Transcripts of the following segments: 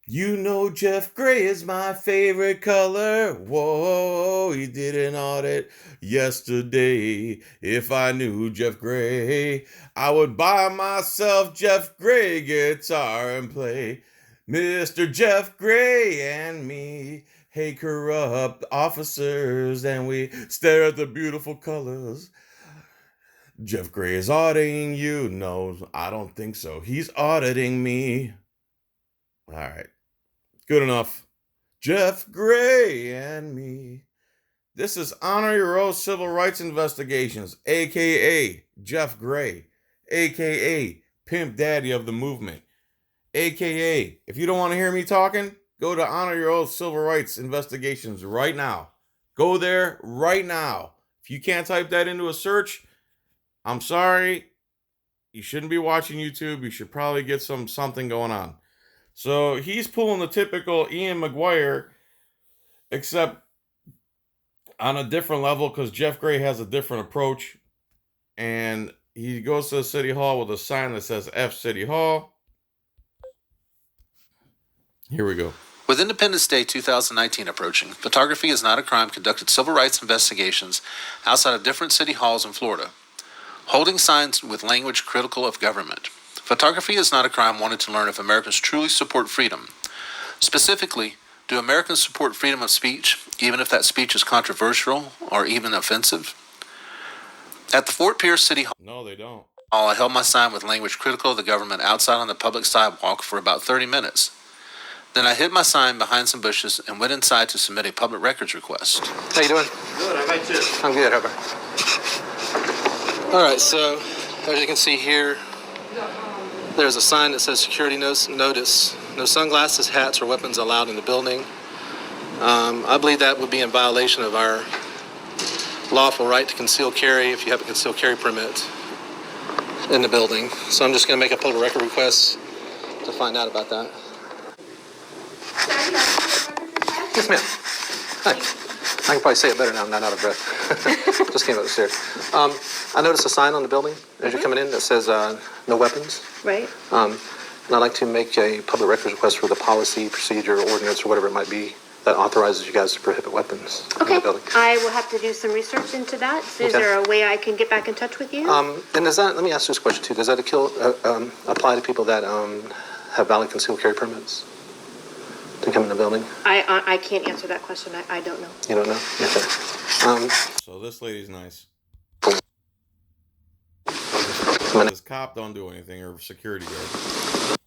You know Jeff Gray is my favorite color. Whoa, he did an audit yesterday. If I knew Jeff Gray, I would buy myself Jeff Gray guitar and play Mr. Jeff Gray and me. Hey, corrupt officers, and we stare at the beautiful colors. Jeff Gray is auditing you. No, I don't think so. He's auditing me. All right, good enough. Jeff Gray and me. This is Honor Your Oath Civil Rights Investigations, aka Jeff Gray, aka Pimp Daddy of the Movement, aka if you don't want to hear me talking, go to Honor Your Oath Civil Rights Investigations right now. Go there right now. If you can't type that into a search, I'm sorry. You shouldn't be watching YouTube. You should probably get something going on. So he's pulling the typical Ian McGuire, except on a different level because Jeff Gray has a different approach. And he goes to the city hall with a sign that says F City Hall. Here we go. With Independence Day 2019 approaching, photography is not a crime conducted civil rights investigations outside of different city halls in Florida. Holding signs with language critical of government. Photography is not a crime wanted to learn if Americans truly support freedom. Specifically, do Americans support freedom of speech, even if that speech is controversial or even offensive? At the Fort Pierce City Hall, No, they don't. I held my sign with language critical of the government outside on the public sidewalk for about 30 minutes. Then I hid my sign behind some bushes and went inside to submit a public records request. How you doing? Good, how about you? I'm good, how about? All right, so as you can see here, there's a sign that says security notice. No sunglasses, hats, or weapons allowed in the building. I believe that would be in violation of our lawful right to conceal carry if you have a concealed carry permit in the building. So I'm just going to make a public record request to find out about that. Yes, ma'am. Hi. I can probably say it better now. I'm not out of breath. Just came up the stairs. I noticed a sign on the building as you're coming in that says no weapons. Right. And I'd like to make a public records request for the policy, procedure, ordinance, or whatever it might be that authorizes you guys to prohibit weapons in Okay. the building. I will have to do some research into that. Is Okay. there a way I can get back in touch with you? And does that, let me ask this question too, does that apply to people that have valid concealed carry permits to come in the building? I can't answer that question. I don't know. You don't know? Okay. So this lady's nice. I'm This cop don't do anything, or security guard.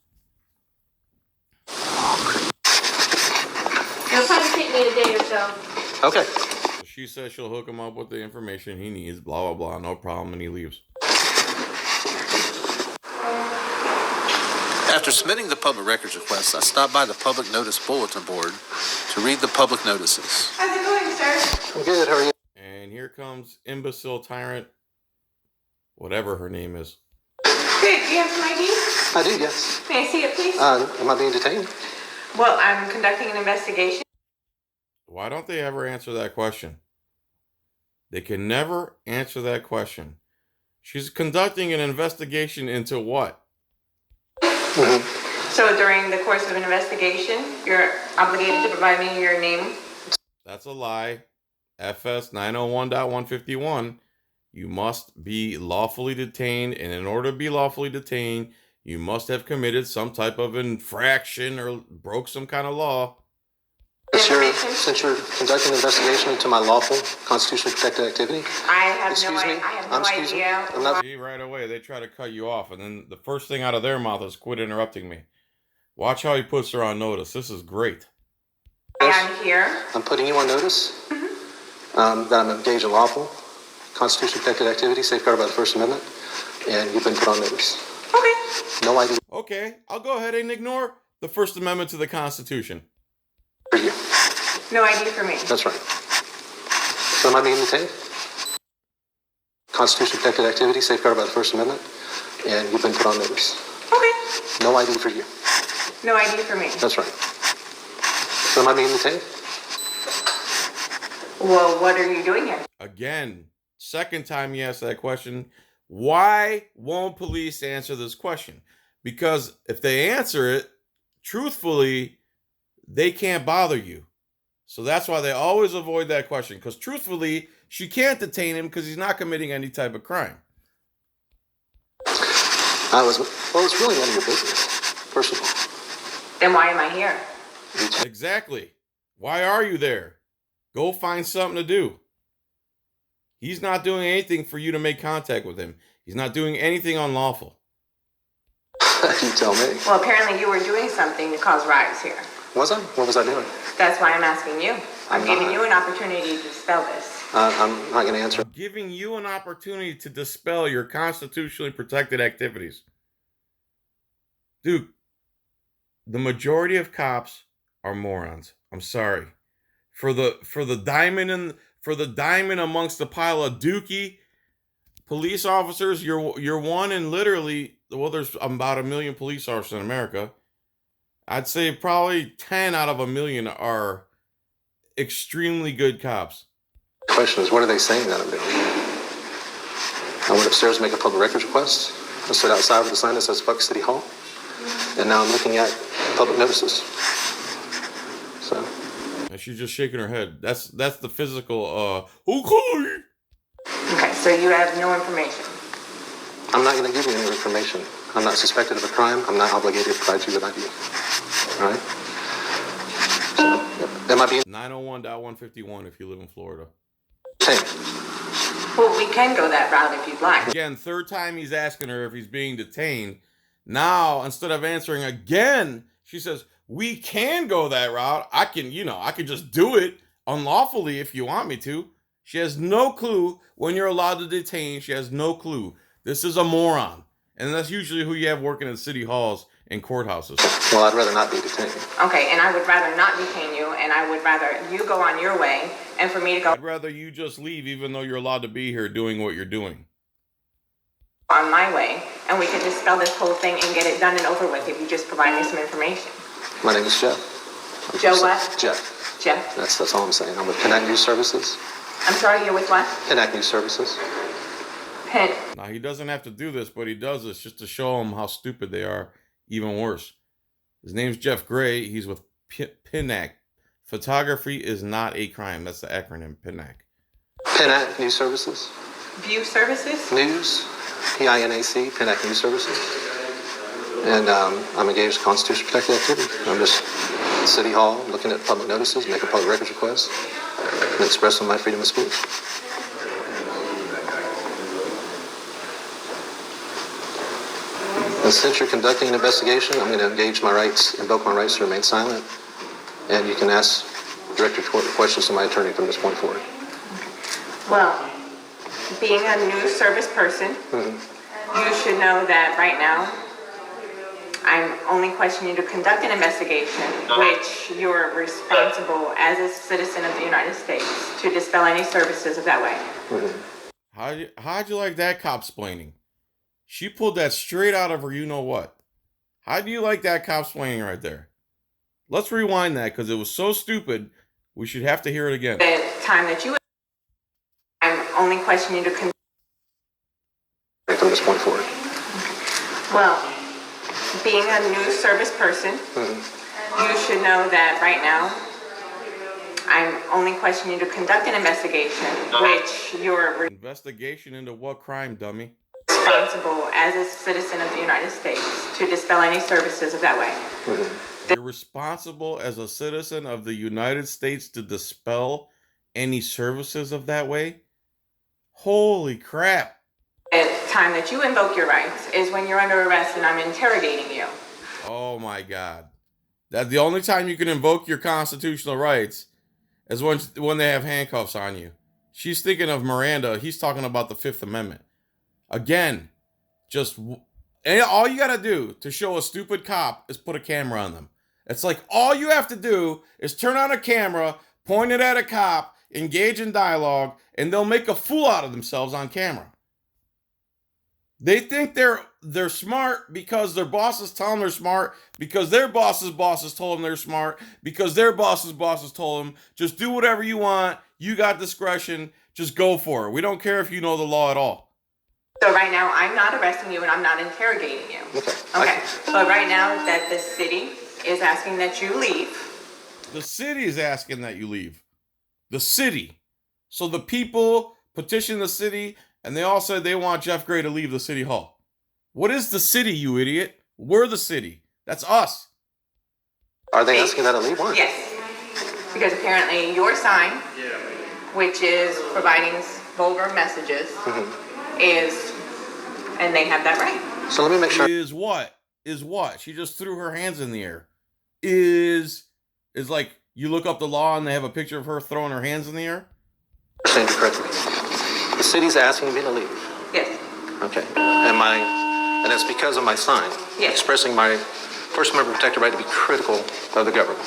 It'll probably take me a day or so. Okay. She says she'll hook him up with the information he needs, blah, blah, blah, no problem, and he leaves. After submitting the public records request, I stopped by the public notice bulletin board to read the public notices. How's it going, sir? I'm good, how are you? And here comes imbecile tyrant, whatever her name is. Good. Do you have some ID? I do, yes. May I see it, please? Am I being detained? Well, I'm conducting an investigation. Why don't they ever answer that question? They can never answer that question. She's conducting an investigation into what? So during the course of an investigation, you're obligated to provide me your name. That's a lie. FS 901.151. You must be lawfully detained, and in order to be lawfully detained, you must have committed some type of infraction or broke some kind of law. Since you're conducting an investigation into my lawful, constitutionally protected activity, I have Excuse no, me? I have no Excuse me? idea. I'm not- See, right away, they try to cut you off, and then the first thing out of their mouth is quit interrupting me. Watch how he puts her on notice. This is great. I am here. I'm putting you on notice that I'm engaged in lawful, constitutionally protected activity safeguarded by the First Amendment, and you've been put on notice. Okay. No ID Okay, I'll go ahead and ignore the First Amendment to the Constitution. for you. No ID for me. That's right. So am I being detained? Constitutionally protected activity safeguarded by the First Amendment, and you've been put on notice. Okay. No ID for you. No ID for me. That's right. So am I being detained? Well, what are you doing here? Again, second time you asked that question. Why won't police answer this question? Because if they answer it truthfully, they can't bother you. So that's why they always avoid that question. Because truthfully, she can't detain him because he's not committing any type of crime. Well, it's really none of your business, first of all. Then why am I here? Exactly. Why are you there? Go find something to do. He's not doing anything for you to make contact with him. He's not doing anything unlawful. You tell me. Well, apparently you were doing something to cause riots here. Was I? What was I doing? That's why I'm asking you. I'm giving not. you an opportunity to dispel this. I'm not going to answer. I'm giving you an opportunity to dispel your constitutionally protected activities. Dude, the majority of cops are morons. I'm sorry. For the diamond amongst the pile of dookie police officers, you're one in literally, well, there's about 1 million police officers in America. I'd say probably 10 out of 1 million are extremely good cops. The question is, what are they saying that I'm doing? I went upstairs to make a public records request. I stood outside with a sign that says "Fuck City Hall," and now I'm looking at public notices. So. And she's just shaking her head. That's the physical. Okay. Okay, so you have no information. I'm not going to give you any information. I'm not suspected of a crime. I'm not obligated to provide you with ID. All right? So, am I being 901.151 if you live in Florida. detained? Well, we can go that route if you'd like. Again, third time he's asking her if he's being detained. Now, instead of answering again, she says, we can go that route. I can just do it unlawfully if you want me to. She has no clue when you're allowed to detain. She has no clue. This is a moron. And that's usually who you have working in city halls and courthouses. Well, I'd rather not be detained. Okay, and I would rather not detain you, and I would rather you go on your way, and for me to go I'd rather you just leave even though you're allowed to be here doing what you're doing. on my way, and we can dispel this whole thing and get it done and over with if you just provide me some information. My name is Jeff. Joe what? Jeff. Jeff? That's all I'm saying. I'm with Connect News Services. I'm sorry, you're with what? Connect News Services. Pen. Now, he doesn't have to do this, but he does this just to show them how stupid they are. Even worse. His name's Jeff Gray. He's with PINAC. Photography is not a crime. That's the acronym, PINAC. Connect News Services. View services? News. PINAC. Connect News Services. And I'm engaged in constitutional protected activity. I'm just at City Hall looking at public notices, making public records requests, and expressing my freedom of speech. And since you're conducting an investigation, I'm going to invoke my rights to remain silent. And you can ask direct your questions to my attorney from this point forward. Well, being a news service person, you should know that right now, I'm only questioning you to conduct an investigation, which you're responsible as a citizen of the United States to dispel any services of that way. How'd you like that cop-splaining? She pulled that straight out of her you-know-what. How do you like that cop-splaining right there? Let's rewind that because it was so stupid, we should have to hear it again. The time that you... I'm only questioning you to conduct... From this point forward. Well, being a news service person, you should know that right now, I'm only questioning you to conduct an investigation, which you're Investigation into what crime, dummy? responsible as a citizen of the United States to dispel any services of that way. You're responsible as a citizen of the United States to dispel any services of that way? Holy crap. The time that you invoke your rights is when you're under arrest and I'm interrogating you. Oh my God. That the only time you can invoke your constitutional rights is when they have handcuffs on you. She's thinking of Miranda. He's talking about the Fifth Amendment. Again, all you got to do to show a stupid cop is put a camera on them. It's like all you have to do is turn on a camera, point it at a cop, engage in dialogue, and they'll make a fool out of themselves on camera. They think they're smart because their bosses tell them they're smart, because their bosses told them they're smart, because their bosses told them, just do whatever you want, you got discretion, just go for it. We don't care if you know the law at all. So right now, I'm not arresting you and I'm not interrogating you. Okay. Okay. But right now that the city is asking that you leave, The city is asking that you leave. The city. So the people petitioned the city, and they all said they want Jeff Gray to leave the city hall. What is the city, you idiot? We're the city. That's us. Are they asking that to leave? Why? Yes, because apparently your sign, which is providing vulgar messages, is, and they have that right. So let me make sure. Is what? Is what? She just threw her hands in the air. Is like you look up the law and they have a picture of her throwing her hands in the air? I understand you correctly. The city's asking me to leave. Yes. Okay. And it's because of my sign. Yes. Expressing my First Amendment protected right to be critical of the government.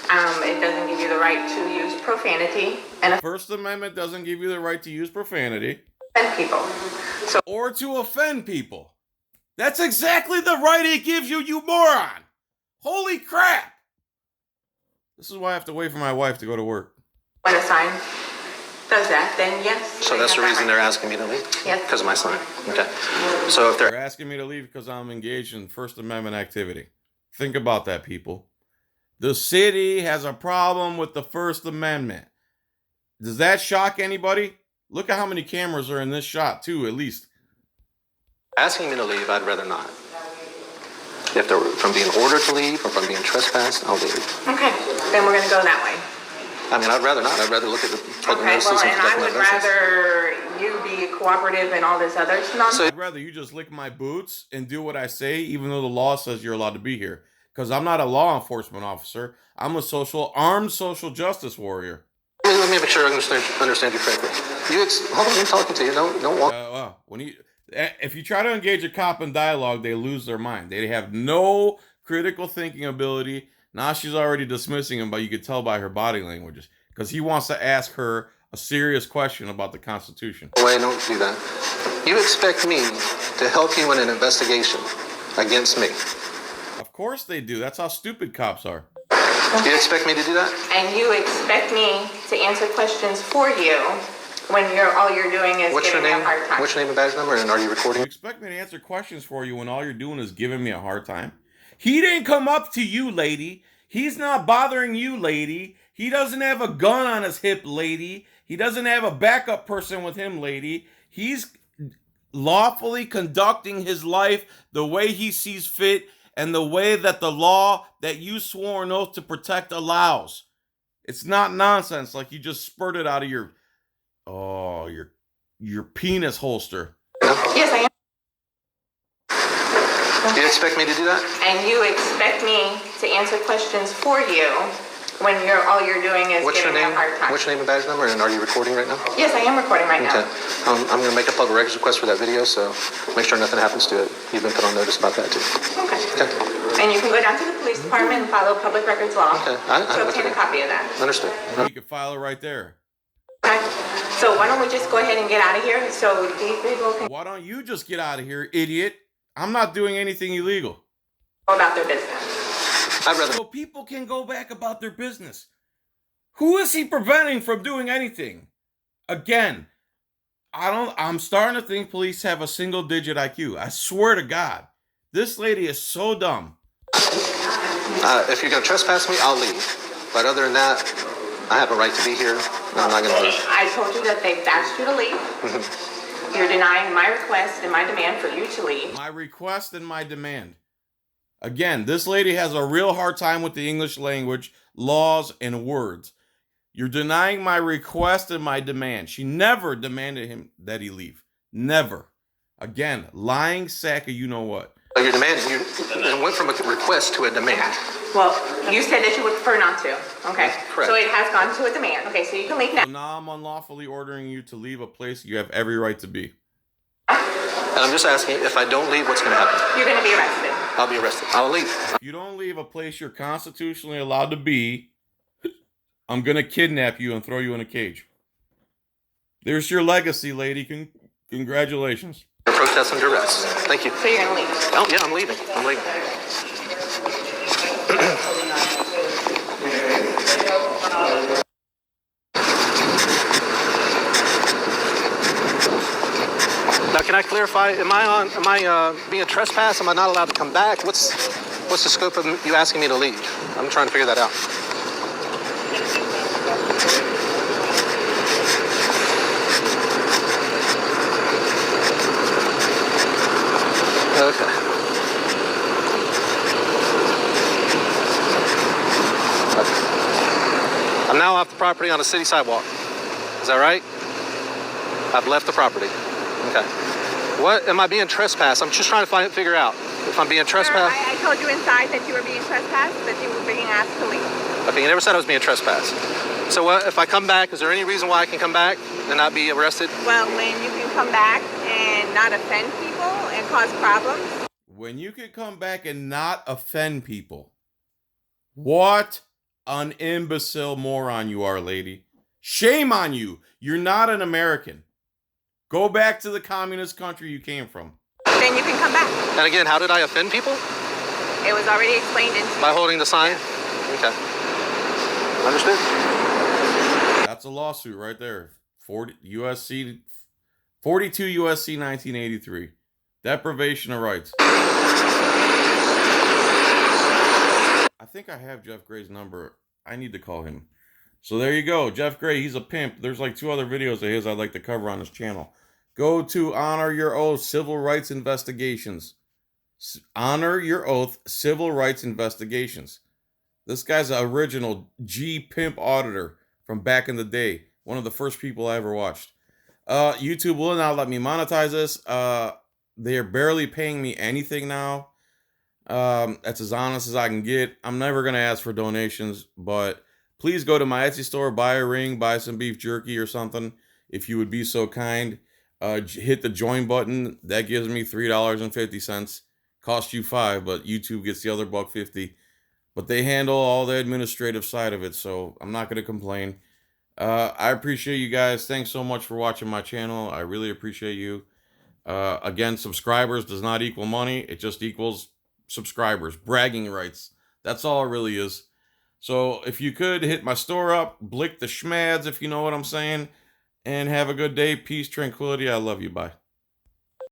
It doesn't give you the right to use profanity and First Amendment doesn't give you the right to use profanity. offend people. So Or to offend people. That's exactly the right it gives you, you moron! Holy crap! This is why I have to wait for my wife to go to work. when a sign does that, then yes. So they that's have the that reason right. they're asking me to leave? Yes. Because of my sign. Okay. So if They're they're asking me to leave because I'm engaged in First Amendment activity. Think about that, people. The city has a problem with the First Amendment. Does that shock anybody? Look at how many cameras are in this shot, too, at least. asking me to leave, I'd rather not. If they're from being ordered to leave or from being trespassed, I'll leave. Okay, then we're gonna go that way. I mean, I'd rather not. I'd rather look at the public Okay, notices well, and and I protect my would business. rather you be cooperative and all this other nonsense. So- I'd rather you just lick my boots and do what I say, even though the law says you're allowed to be here. Because I'm not a law enforcement officer. I'm a armed social justice warrior. Let me make sure I understand you correctly. Hold on, I'm talking to you. Don't walk. If you try to engage a cop in dialogue, they lose their mind. They have no critical thinking ability. Now she's already dismissing him, but you could tell by her body languages. Because he wants to ask her a serious question about the Constitution. Wait, don't do that. You expect me to help you in an investigation against me. Of course they do. That's how stupid cops are. You expect me to do that? And you expect me to answer questions for you when all you're doing is What's your giving me name? a hard time. What's your name and badge number? And are you You recording? expect me to answer questions for you when all you're doing is giving me a hard time? He didn't come up to you, lady. He's not bothering you, lady. He doesn't have a gun on his hip, lady. He doesn't have a backup person with him, lady. He's lawfully conducting his life the way he sees fit and the way that the law that you swore an oath to protect allows. It's not nonsense like you just spurted out of your penis holster. Yes, I am. Do you expect me to do that? And you expect me to answer questions for you when all you're doing is What's your giving me name? a hard time. What's your name and badge number? And are you recording right now? Yes, I am recording right Okay. now. I'm going to make a public records request for that video, so make sure nothing happens to it. You've been put on notice about that too. Okay. Okay. And you can go down to the police department and follow public records law Okay. to obtain a copy of that. Understood. You can file it right there. Okay. So why don't we just go ahead and get out of here so these people can Why don't you just get out of here, idiot? I'm not doing anything illegal. go about their business. I'd rather. So people can go back about their business. Who is he preventing from doing anything? Again, I'm starting to think police have a single digit IQ. I swear to God. This lady is so dumb. If you're going to trespass me, I'll leave. But other than that, I have a right to be here. And I'm not going to leave. I told you that they've asked you to leave. You're denying my request and my demand for you to leave. My request and my demand. Again, this lady has a real hard time with the English language, laws, and words. You're denying my request and my demand. She never demanded him that he leave. Never. Again, lying sack of you know what. So your demand, you went from a request to a demand. Well, you said that you would prefer not to. Okay. Correct. So it has gone to a demand. Okay, so you can leave now. So now I'm unlawfully ordering you to leave a place you have every right to be. And I'm just asking, if I don't leave, what's going to happen? You're going to be arrested. I'll be arrested. I'll leave. If you don't leave a place you're constitutionally allowed to be, I'm going to kidnap you and throw you in a cage. There's your legacy, lady. Congratulations. Protest and duress. Thank you. So you're going to leave. Oh, yeah, I'm leaving. I'm leaving. Now, can I clarify? Am I being trespassed? Am I not allowed to come back? What's the scope of you asking me to leave? I'm trying to figure that out. Okay. I'm now off the property on a city sidewalk. Is that right? I've left the property. Okay. What am I being trespassed? I'm just trying to figure out if I'm being trespassed. Sir, I told you inside that you were being trespassed, that you were being asked to leave. Okay, you never said I was being trespassed. So what if I come back? Is there any reason why I can come back and not be arrested? Well, when you can come back and not offend people and cause problems. When you can come back and not offend people. What an imbecile moron you are, lady. Shame on you. You're not an American. Go back to the communist country you came from. Then you can come back. And again, how did I offend people? It was already explained into By holding the sign? Okay. Understood. That's a lawsuit right there. 42 USC 1983. Deprivation of rights. I think I have Jeff Gray's number. I need to call him. So there you go. Jeff Gray, he's a pimp. There's like 2 other videos of his I'd like to cover on his channel. Go to Honor Your Oath Civil Rights Investigations. Honor Your Oath Civil Rights Investigations. This guy's an original G pimp auditor from back in the day. One of the first people I ever watched. YouTube will not let me monetize this. They are barely paying me anything now. That's as honest as I can get. I'm never going to ask for donations, but please go to my Etsy store, buy a ring, buy some beef jerky or something, if you would be so kind. Hit the join button. That gives me $3.50. Cost you $5, but YouTube gets the other $1.50. But they handle all the administrative side of it, so I'm not going to complain. I appreciate you guys. Thanks so much for watching my channel. I really appreciate you. Again, subscribers does not equal money. It just equals subscribers, bragging rights. That's all it really is. So if you could hit my store up, blick the schmads if you know what I'm saying, and have a good day. Peace, tranquility. I love you. Bye.